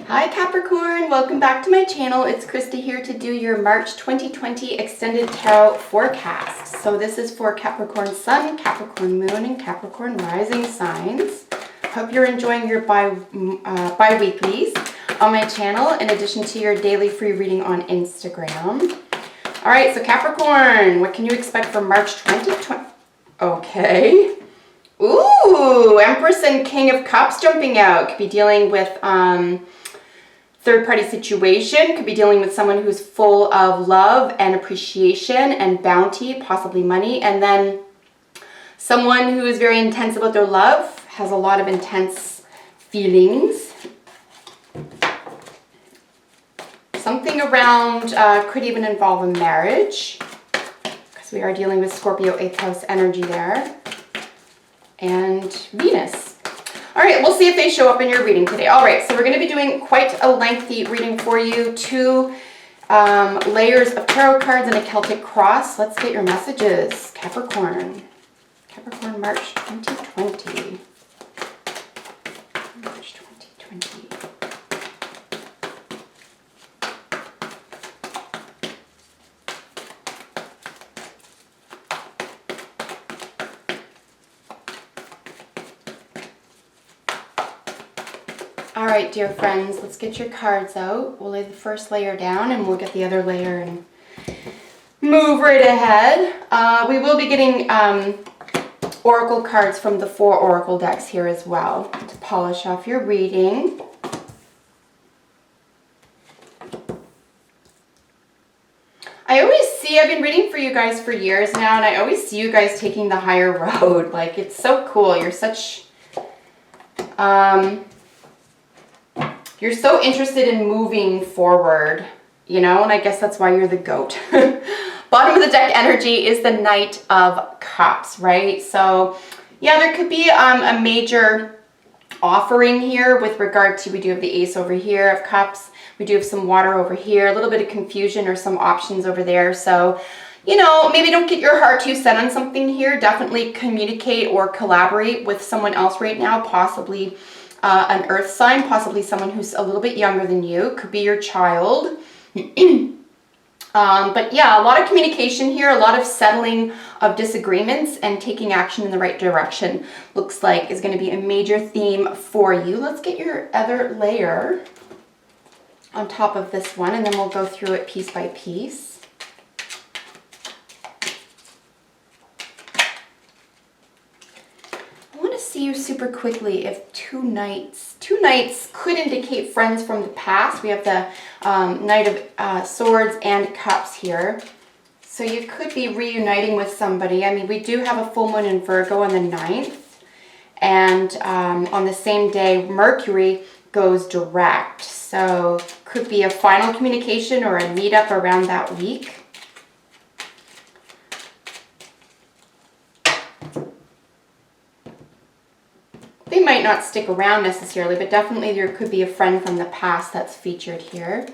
Hi Capricorn, welcome back to my channel. It's Krista here to do your March 2020 Extended Tarot Forecast. So this is for Capricorn Sun, Capricorn Moon, and Capricorn Rising signs. Hope you're enjoying your bi-weeklies on my channel in addition to your daily free reading on Instagram. Alright, so Capricorn, what can you expect for March 2020? Okay. Ooh, Empress and King of Cups jumping out. Could be dealing with third-party situation. Could be dealing with someone who's full of love and appreciation and bounty, possibly money. And then someone who is very intense about their love, has a lot of intense feelings. Something around could even involve a marriage, because we are dealing with Scorpio 8th house energy there. And Venus. All right, we'll see if they show up in your reading today. All right, so we're going to be doing quite a lengthy reading for you. Two layers of tarot cards and a Celtic cross. Let's get your messages, Capricorn. Capricorn, March 2020. March 2020. All right, dear friends, let's get your cards out. We'll lay the first layer down and we'll get the other layer and move right ahead. We will be getting oracle cards from the 4 oracle decks here as well to polish off your reading. I've been reading for you guys for years now, and I always see you guys taking the higher road. Like, it's so cool. You're such... you're so interested in moving forward, you know, and I guess that's why you're the goat. Bottom of the deck energy is the Knight of Cups, right? So, yeah, there could be a major offering here with regard to, we do have the Ace over here of Cups. We do have some water over here, a little bit of confusion or some options over there. So, you know, maybe don't get your heart too set on something here. Definitely communicate or collaborate with someone else right now, possibly an earth sign, possibly someone who's a little bit younger than you. Could be your child. But yeah, a lot of communication here, a lot of settling of disagreements and taking action in the right direction looks like is going to be a major theme for you. Let's get your other layer on top of this one, and then we'll go through it piece by piece. See you super quickly if two knights could indicate friends from the past. We have the Knight of Swords and Cups here, so you could be reuniting with somebody. I mean, we do have a full moon in Virgo on the 9th, and on the same day Mercury goes direct, so could be a final communication or a meetup around that week. They might not stick around necessarily, but definitely there could be a friend from the past that's featured here.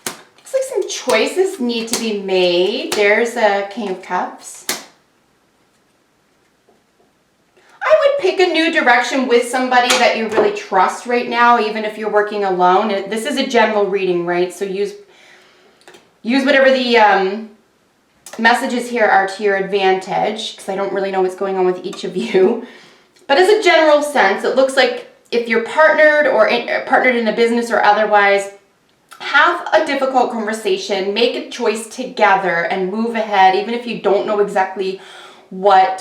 Looks like some choices need to be made. There's a King of Cups. I would pick a new direction with somebody that you really trust right now, even if you're working alone. This is a general reading, right? So use whatever the... messages here are to your advantage, because I don't really know what's going on with each of you. But as a general sense, it looks like if you're partnered or partnered in a business or otherwise, have a difficult conversation, make a choice together and move ahead, even if you don't know exactly what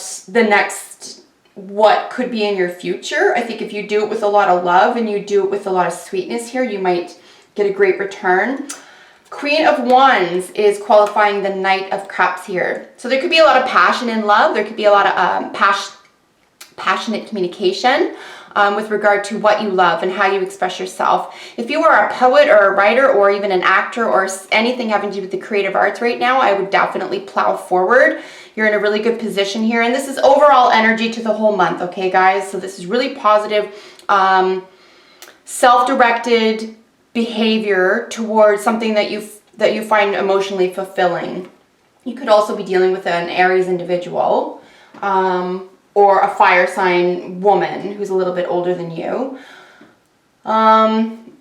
could be in your future. I think if you do it with a lot of love and you do it with a lot of sweetness here, you might get a great return. Queen of Wands is qualifying the Knight of Cups here. So there could be a lot of passion in love. There could be a lot of passionate communication with regard to what you love and how you express yourself. If you are a poet or a writer or even an actor or anything having to do with the creative arts right now, I would definitely plow forward. You're in a really good position here. And this is overall energy to the whole month, okay, guys? So this is really positive, self-directed behavior towards something that you find emotionally fulfilling. You could also be dealing with an Aries individual. or a fire sign woman who's a little bit older than you.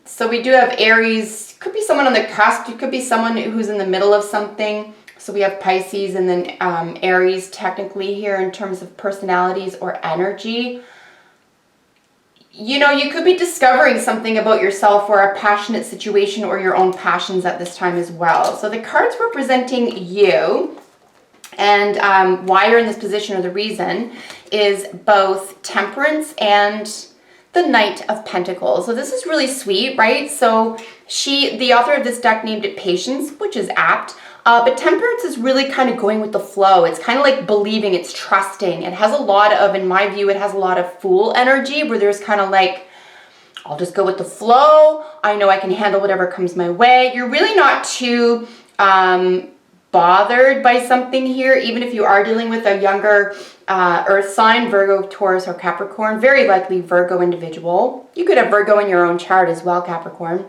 So we do have Aries, could be someone on the cusp, it could be someone who's in the middle of something. So we have Pisces and then Aries technically here in terms of personalities or energy. You know, you could be discovering something about yourself or a passionate situation or your own passions at this time as well. So the cards representing you and why you're in this position, or the reason, is both Temperance and the Knight of Pentacles. So this is really sweet, right? So the author of this deck named it Patience, which is apt. But Temperance is really kind of going with the flow. It's kind of like believing, it's trusting. It has a lot of, in my view, it has a lot of Fool energy where there's kind of like, I'll just go with the flow. I know I can handle whatever comes my way. You're really not too bothered by something here, even if you are dealing with a younger earth sign, Virgo, Taurus, or Capricorn, very likely Virgo individual. You could have Virgo in your own chart as well, Capricorn.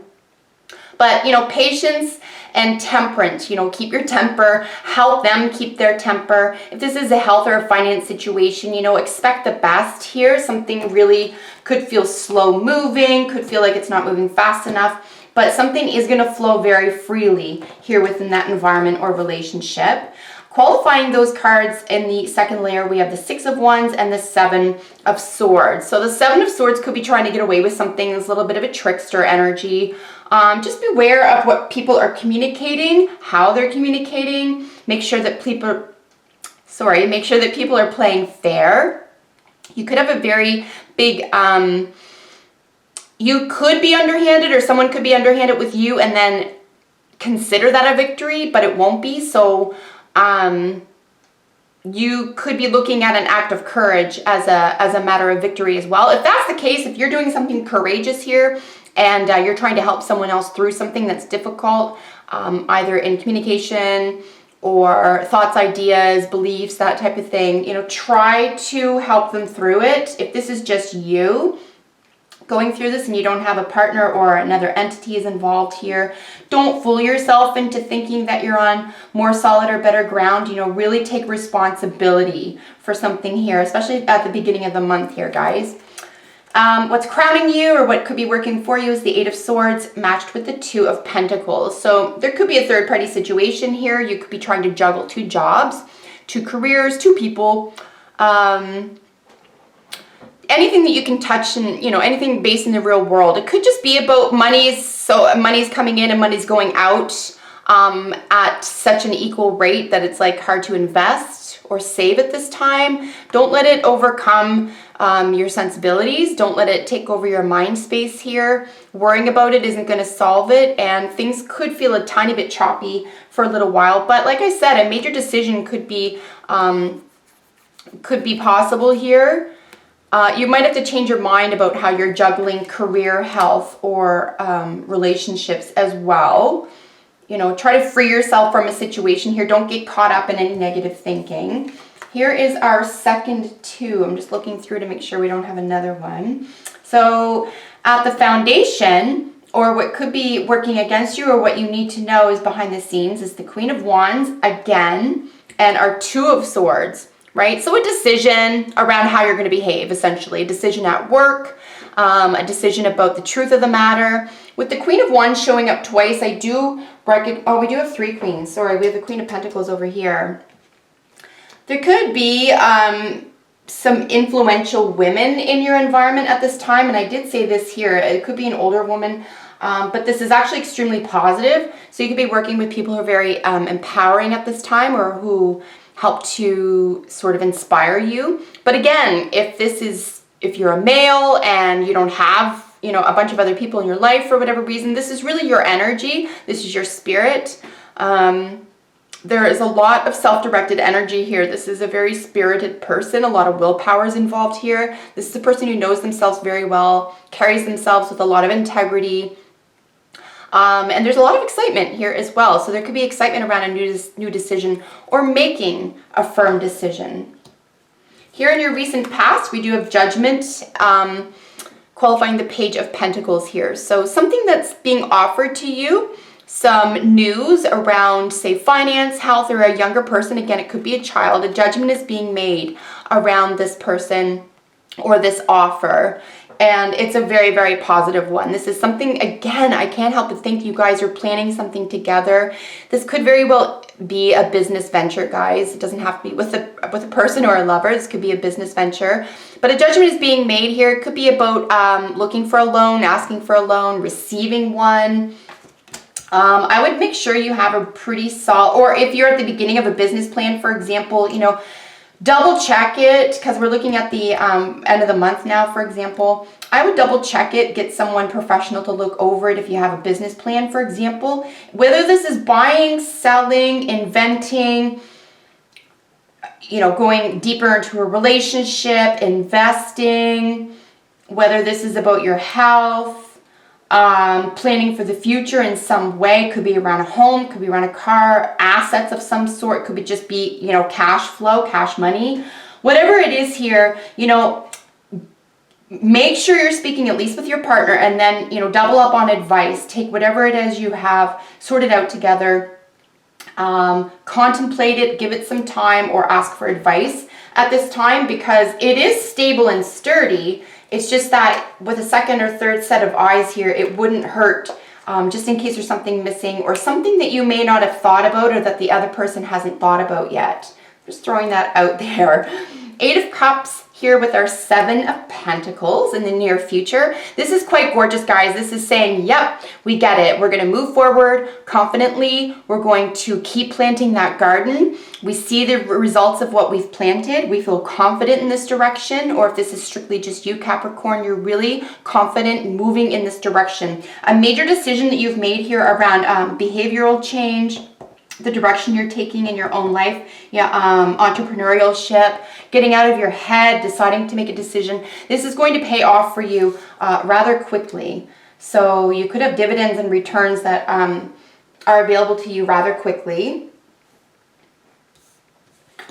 But, you know, Patience and Temperance, you know, keep your temper, help them keep their temper. If this is a health or a finance situation, you know, expect the best here. Something really could feel slow moving, could feel like it's not moving fast enough, but something is going to flow very freely here within that environment or relationship. Qualifying those cards in the second layer, we have the Six of Wands and the Seven of Swords. So the Seven of Swords could be trying to get away with something. There's a little bit of a trickster energy. Just beware of what people are communicating, how they're communicating. Make sure that people are playing fair. You could have a very big, you could be underhanded, or someone could be underhanded with you and then consider that a victory, but it won't be. So you could be looking at an act of courage as a matter of victory as well. If that's the case, if you're doing something courageous here and you're trying to help someone else through something that's difficult, either in communication or thoughts, ideas, beliefs, that type of thing, you know, try to help them through it. If this is just you going through this and you don't have a partner or another entity is involved here, don't fool yourself into thinking that you're on more solid or better ground. You know, really take responsibility for something here, especially at the beginning of the month here, guys. What's crowning you, or what could be working for you, is the Eight of Swords matched with the Two of Pentacles. So there could be a third party situation here. You could be trying to juggle two jobs, two careers, two people, anything that you can touch, and, you know, anything based in the real world. It could just be about monies. So money's coming in and money's going out at such an equal rate that it's like hard to invest or save at this time. Don't let it overcome your sensibilities. Don't let it take over your mind space here. Worrying about it isn't going to solve it, and things could feel a tiny bit choppy for a little while. But like I said, a major decision could be possible here. You might have to change your mind about how you're juggling career, health, or relationships as well. You know, try to free yourself from a situation here. Don't get caught up in any negative thinking. Here is our second two. I'm just looking through to make sure we don't have another one. So at the foundation, or what could be working against you, or what you need to know is behind the scenes, is the Queen of Wands again, and our Two of Swords. Right? So a decision around how you're going to behave, essentially. A decision at work, a decision about the truth of the matter. With the Queen of Wands showing up twice, I do recognize, oh, we do have three queens. Sorry, we have the Queen of Pentacles over here. There could be some influential women in your environment at this time, and I did say this here. It could be an older woman, but this is actually extremely positive. So you could be working with people who are very empowering at this time, or who help to sort of inspire you. But again, if you're a male and you don't have, you know, a bunch of other people in your life for whatever reason, this is really your energy. This is your spirit. There is a lot of self-directed energy here. This is a very spirited person. A lot of willpower is involved here. This is a person who knows themselves very well, carries themselves with a lot of integrity. And there's a lot of excitement here as well. So there could be excitement around a new decision, or making a firm decision. Here in your recent past, we do have Judgment, qualifying the Page of Pentacles here. So something that's being offered to you, some news around, say, finance, health, or a younger person. Again, it could be a child. A judgment is being made around this person or this offer. And it's a very, very positive one. This is something, again, I can't help but think you guys are planning something together. This could very well be a business venture, guys. It doesn't have to be with a person or a lover. This could be a business venture. But a judgment is being made here. It could be about looking for a loan, asking for a loan, receiving one. I would make sure you have a pretty solid, or if you're at the beginning of a business plan, for example, you know, double check it, because we're looking at the end of the month now, for example. I would double check it, get someone professional to look over it if you have a business plan, for example. Whether this is buying, selling, inventing, you know, going deeper into a relationship, investing, whether this is about your health, planning for the future in some way. Could be around a home, could be around a car, assets of some sort, could be just be, you know, cash flow, cash money. Whatever it is here, you know, make sure you're speaking at least with your partner, and then, you know, double up on advice. Take whatever it is you have, sort it out together, contemplate it, give it some time, or ask for advice at this time, because it is stable and sturdy. It's just that with a second or third set of eyes here, it wouldn't hurt, just in case there's something missing or something that you may not have thought about or that the other person hasn't thought about yet. Just throwing that out there. 8 of Cups here with our 7 of Pentacles in the near future. This is quite gorgeous, guys. This is saying, yep, we get it. We're going to move forward confidently. We're going to keep planting that garden. We see the results of what we've planted. We feel confident in this direction. Or if this is strictly just you, Capricorn, you're really confident moving in this direction. A major decision that you've made here around behavioral change, the direction you're taking in your own life, entrepreneurship, getting out of your head, deciding to make a decision. This is going to pay off for you rather quickly. So you could have dividends and returns that are available to you rather quickly.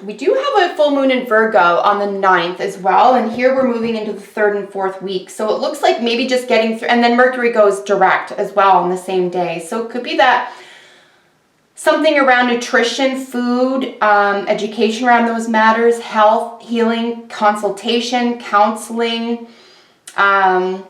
We do have a full moon in Virgo on the 9th as well. And here we're moving into the 3rd and 4th week. So it looks like maybe just getting through, and then Mercury goes direct as well on the same day. So it could be that something around nutrition, food, education around those matters, health, healing, consultation, counseling. I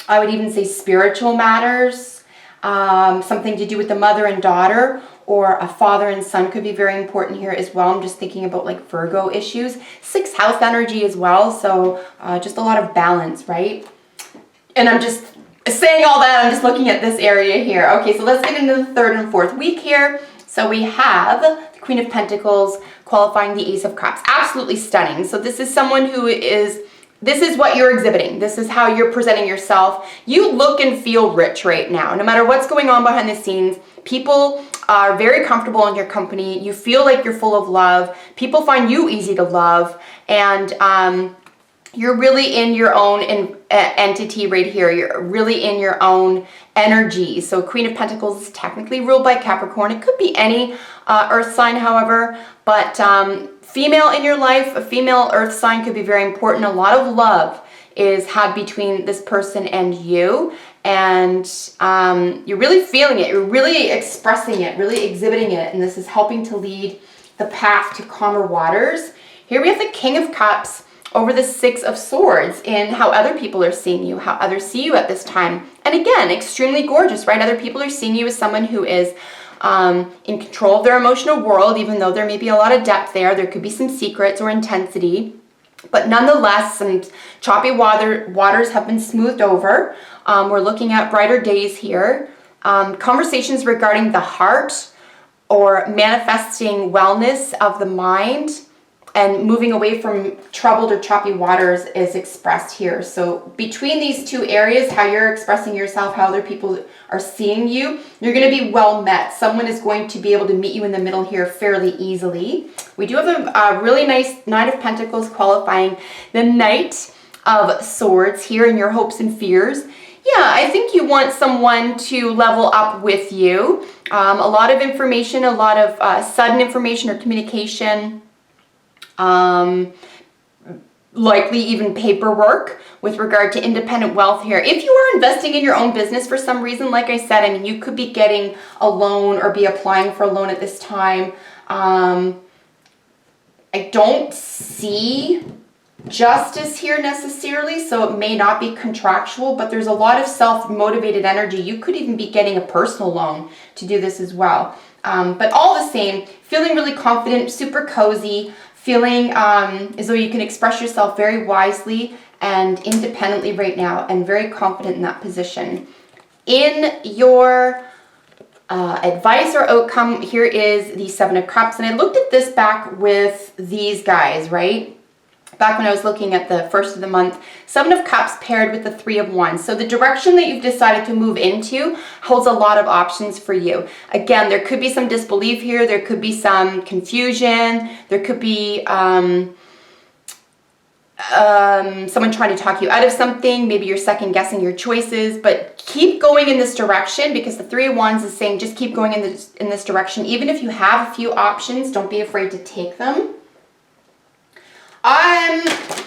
would even say spiritual matters, something to do with the mother and daughter, or a father and son could be very important here as well. I'm just thinking about like Virgo issues. 6th house energy as well, so just a lot of balance, right? And I'm just saying all that, I'm just looking at this area here. Okay, so let's get into the 3rd and 4th week here. So we have the Queen of Pentacles qualifying the Ace of Cups. Absolutely stunning. So this is someone who is, this is what you're exhibiting. This is how you're presenting yourself. You look and feel rich right now. No matter what's going on behind the scenes, people are very comfortable in your company. You feel like you're full of love. People find you easy to love. And you're really in your own entity right here. You're really in your own energy. So Queen of Pentacles is technically ruled by Capricorn. It could be any earth sign, however, but female in your life, a female earth sign could be very important. A lot of love is had between this person and you, and you're really feeling it. You're really expressing it, really exhibiting it, and this is helping to lead the path to calmer waters. Here we have the King of Cups over the 6 of Swords in how other people are seeing you, how others see you at this time. And again, extremely gorgeous, right? Other people are seeing you as someone who is in control of their emotional world, even though there may be a lot of depth there. There could be some secrets or intensity. But nonetheless, some choppy waters have been smoothed over. We're looking at brighter days here. Conversations regarding the heart or manifesting wellness of the mind and moving away from troubled or choppy waters is expressed here. So between these two areas, how you're expressing yourself, how other people are seeing you, you're going to be well met. Someone is going to be able to meet you in the middle here fairly easily. We do have a really nice Knight of Pentacles qualifying the Knight of Swords here in your hopes and fears. Yeah, I think you want someone to level up with you. A lot of information, a lot of sudden information or communication. Likely even paperwork with regard to independent wealth here. If you are investing in your own business for some reason, like I said, I mean, you could be getting a loan or be applying for a loan at this time. I don't see justice here necessarily, so it may not be contractual, but there's a lot of self-motivated energy. You could even be getting a personal loan to do this as well. But all the same, feeling really confident, super cozy, feeling as though you can express yourself very wisely and independently right now, and very confident in that position. In your advice or outcome, here is the Seven of Cups, and I looked at this back with these guys, right? Back when I was looking at the first of the month, Seven of Cups paired with the Three of Wands. So the direction that you've decided to move into holds a lot of options for you. Again, there could be some disbelief here. There could be some confusion. There could be someone trying to talk you out of something. Maybe you're second guessing your choices, but keep going in this direction, because the Three of Wands is saying just keep going in this direction. Even if you have a few options, don't be afraid to take them.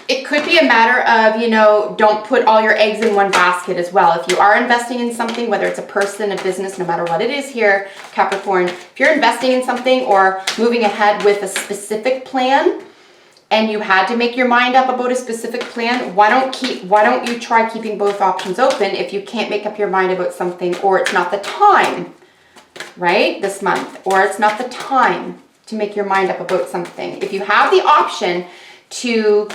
It could be a matter of, you know, don't put all your eggs in one basket as well. If you are investing in something, whether it's a person, a business, no matter what it is here, Capricorn, if you're investing in something or moving ahead with a specific plan and you had to make your mind up about a specific plan, why don't you try keeping both options open if you can't make up your mind about something, or it's not the time, right, this month, or it's not the time to make your mind up about something. If you have the option to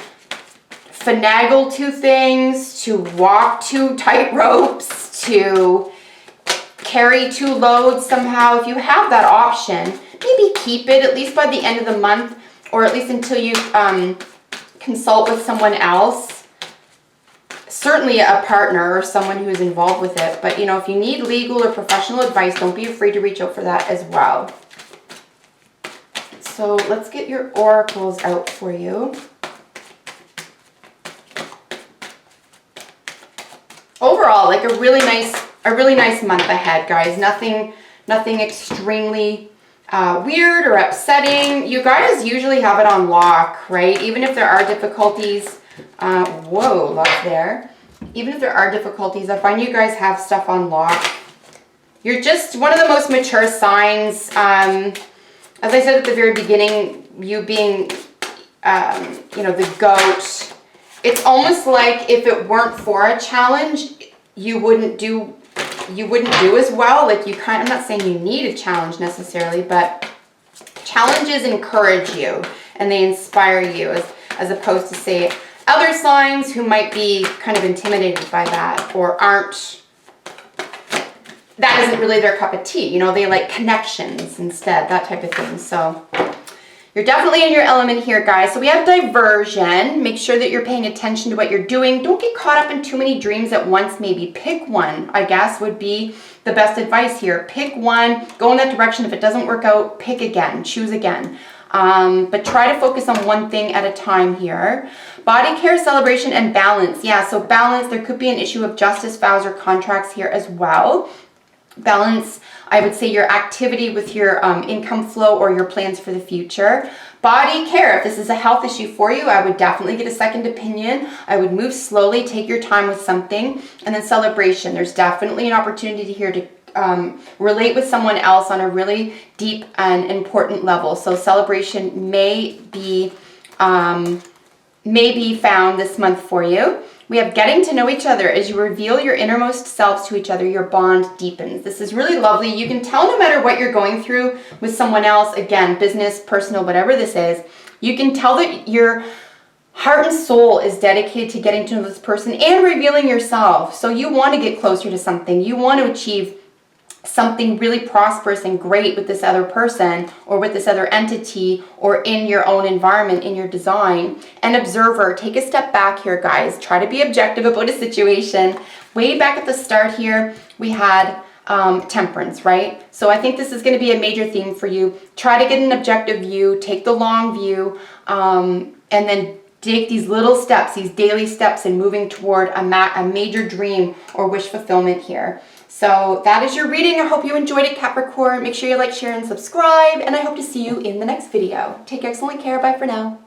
finagle two things, to walk two tight ropes, to carry two loads somehow, if you have that option, maybe keep it at least by the end of the month, or at least until you consult with someone else, certainly a partner or someone who is involved with it. But, you know, if you need legal or professional advice, don't be afraid to reach out for that as well. So let's get your oracles out for you. Overall, like a really nice month ahead, guys. Nothing extremely weird or upsetting. You guys usually have it on lock, right? Even if there are difficulties, whoa, lock there. Even if there are difficulties, I find you guys have stuff on lock. You're just one of the most mature signs. As I said at the very beginning, you being, you know, the goat, it's almost like if it weren't for a challenge, you wouldn't do as well. Like I'm not saying you need a challenge necessarily, but challenges encourage you and they inspire you as opposed to, say, other signs who might be kind of intimidated by that or that isn't really their cup of tea. You know, they like connections instead, that type of thing. So you're definitely in your element here, guys. So we have diversion. Make sure that you're paying attention to what you're doing. Don't get caught up in too many dreams at once. Maybe pick one, I guess, would be the best advice here. Pick one, go in that direction. If it doesn't work out, pick again, choose again. But try to focus on one thing at a time here. Body care, celebration, and balance. Yeah, so balance, there could be an issue of justice, vows, or contracts here as well. Balance, I would say, your activity with your income flow or your plans for the future. Body care, if this is a health issue for you, I would definitely get a second opinion. I would move slowly, take your time with something. And then celebration, there's definitely an opportunity here to relate with someone else on a really deep and important level. So celebration may be found this month for you. We have getting to know each other. As you reveal your innermost selves to each other, your bond deepens. This is really lovely. You can tell no matter what you're going through with someone else, again, business, personal, whatever this is, you can tell that your heart and soul is dedicated to getting to know this person and revealing yourself. So you want to get closer to something. You want to achieve something really prosperous and great with this other person or with this other entity or in your own environment, in your design. An observer, take a step back here, guys. Try to be objective about a situation. Way back at the start here, we had temperance, right? So I think this is going to be a major theme for you. Try to get an objective view, take the long view, and then take these little steps, these daily steps in moving toward a major dream or wish fulfillment here. So that is your reading. I hope you enjoyed it, Capricorn. Make sure you like, share, and subscribe, and I hope to see you in the next video. Take excellent care. Bye for now.